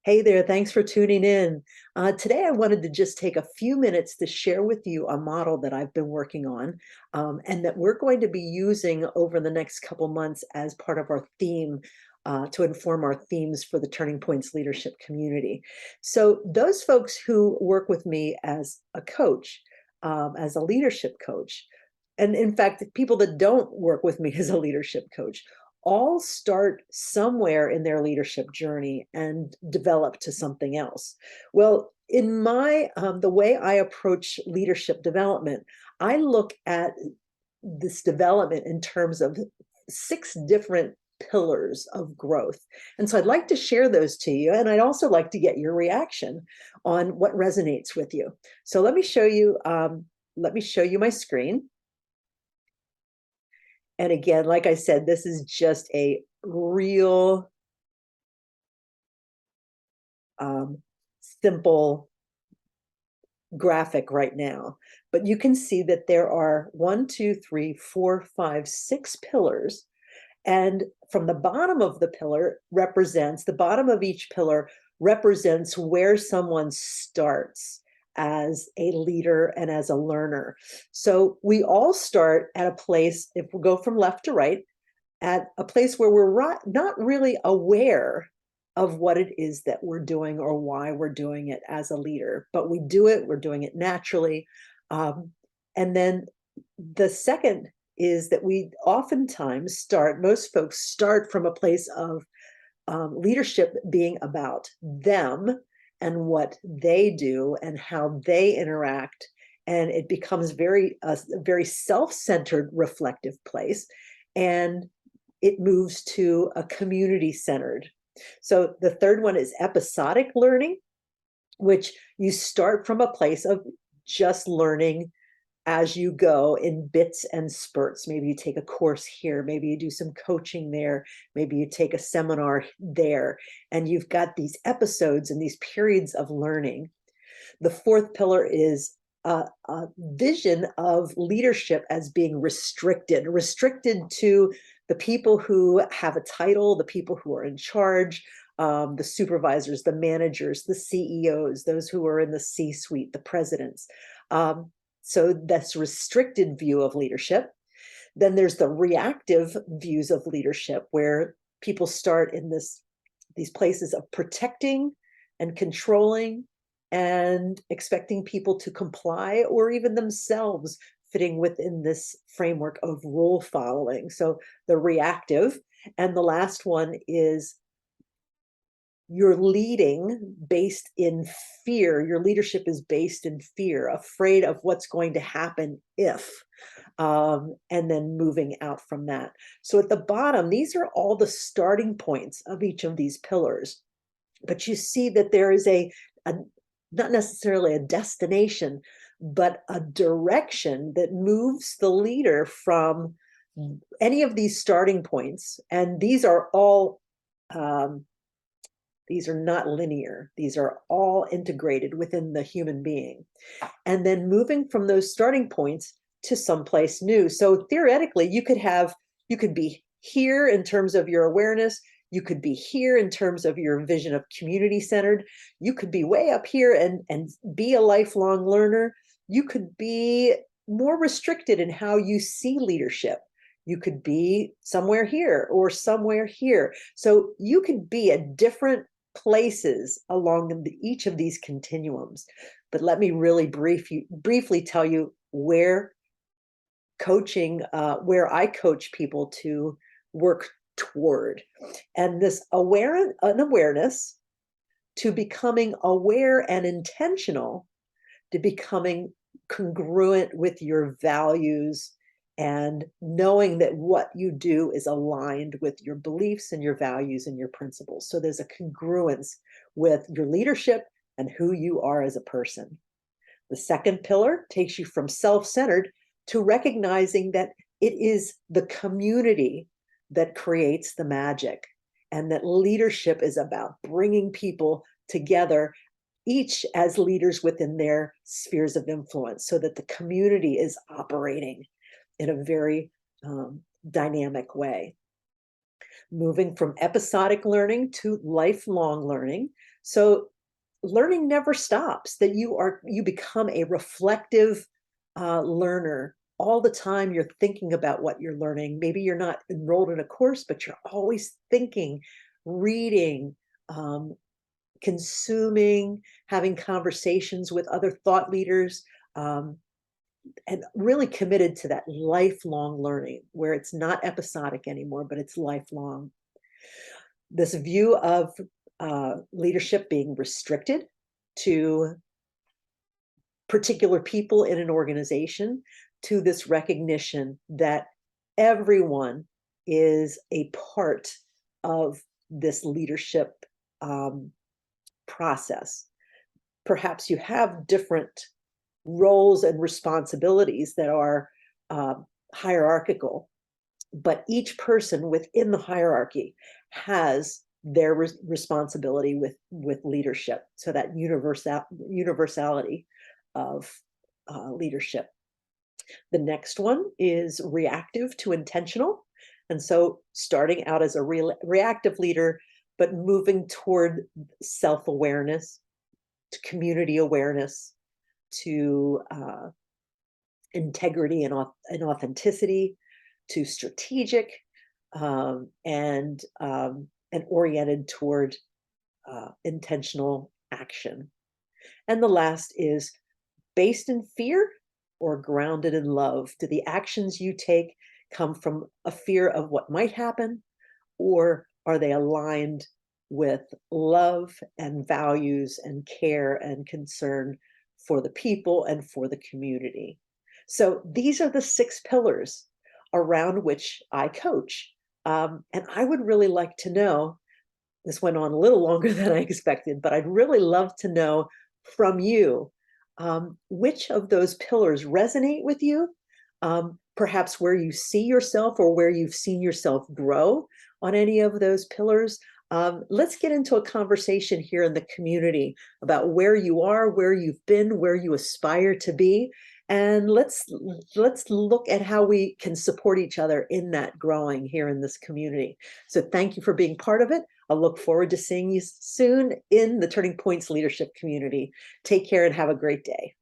Hey there, thanks for tuning in. Today, I wanted to just take a few minutes to share with you a model that I've been working on and that we're going to be using over the next couple months as part of our theme to inform our themes for the Turning Points leadership community. So, those folks who work with me as a coach, as a leadership coach, and in fact, people that don't work with me as a leadership coach, all start somewhere in their leadership journey and develop to something else. Well, in the way I approach leadership development, I look at this development in terms of 6 different pillars of growth. And so I'd like to share those to you. And I'd also like to get your reaction on what resonates with you. So let me show you my screen. And again, like I said, this is just a real simple graphic right now. But you can see that there are 1, 2, 3, 4, 5, 6 pillars. And from the bottom of the bottom of each pillar represents where someone starts as a leader and as a learner. So we all start at a place, if we go from left to right, at a place where we're not really aware of what it is that we're doing or why we're doing it as a leader, but we're doing it naturally. And then the second is that most folks start from a place of leadership being about them and what they do and how they interact. And it becomes a very self-centered, reflective place. And it moves to a community-centered. So the third one is episodic learning, which you start from a place of just learning as you go in bits and spurts. Maybe you take a course here, maybe you do some coaching there, maybe you take a seminar there, and you've got these episodes and these periods of learning. The fourth pillar is a vision of leadership as being restricted to the people who have a title, the people who are in charge, the supervisors, the managers, the CEOs, those who are in the C-suite, the presidents. So that's restricted view of leadership. Then there's the reactive views of leadership, where people start in these places of protecting and controlling and expecting people to comply, or even themselves fitting within this framework of rule following. So the reactive. And the last one is you're leading based in fear. Your leadership is based in fear, afraid of what's going to happen if, and then moving out from that. So at the bottom, these are all the starting points of each of these pillars. But you see that there is not necessarily a destination, but a direction that moves the leader from any of these starting points. And these are not linear. These are all integrated within the human being. And then moving from those starting points to someplace new. So theoretically, you could be here in terms of your awareness. You could be here in terms of your vision of community-centered. You could be way up here and be a lifelong learner. You could be more restricted in how you see leadership. You could be somewhere here or somewhere here. So you could be at different places along each of these continuums. But let me really briefly tell you where I coach people to work toward. And this awareness to becoming aware and intentional, to becoming congruent with your values, and knowing that what you do is aligned with your beliefs and your values and your principles. So there's a congruence with your leadership and who you are as a person. The second pillar takes you from self-centered to recognizing that it is the community that creates the magic, and that leadership is about bringing people together, each as leaders within their spheres of influence, so that the community is operating in a very dynamic way. Moving from episodic learning to lifelong learning. So learning never stops, that you become a reflective learner. All the time you're thinking about what you're learning. Maybe you're not enrolled in a course, but you're always thinking, reading, consuming, having conversations with other thought leaders, um, and really committed to that lifelong learning where it's not episodic anymore, but it's lifelong. This view of leadership being restricted to particular people in an organization, to this recognition that everyone is a part of this leadership um, process. Perhaps you have different roles and responsibilities that are uh, hierarchical, but each person within the hierarchy has their responsibility with leadership. So that universality of leadership. The next one is reactive to intentional. And so starting out as a reactive leader, but moving toward self-awareness, to community awareness, to integrity and authenticity, to strategic, and oriented toward intentional action. And the last is based in fear or grounded in love? Do the actions you take come from a fear of what might happen, or are they aligned with love and values and care and concern for the people and for the community? So these are the 6 pillars around which I coach. And I would really like to know, this went on a little longer than I expected, but I'd really love to know from you, which of those pillars resonate with you, perhaps where you see yourself or where you've seen yourself grow on any of those pillars. Let's get into a conversation here in the community about where you are, where you've been, where you aspire to be, and let's look at how we can support each other in that growing here in this community. So thank you for being part of it. I look forward to seeing you soon in the Turning Points leadership community. Take care and have a great day.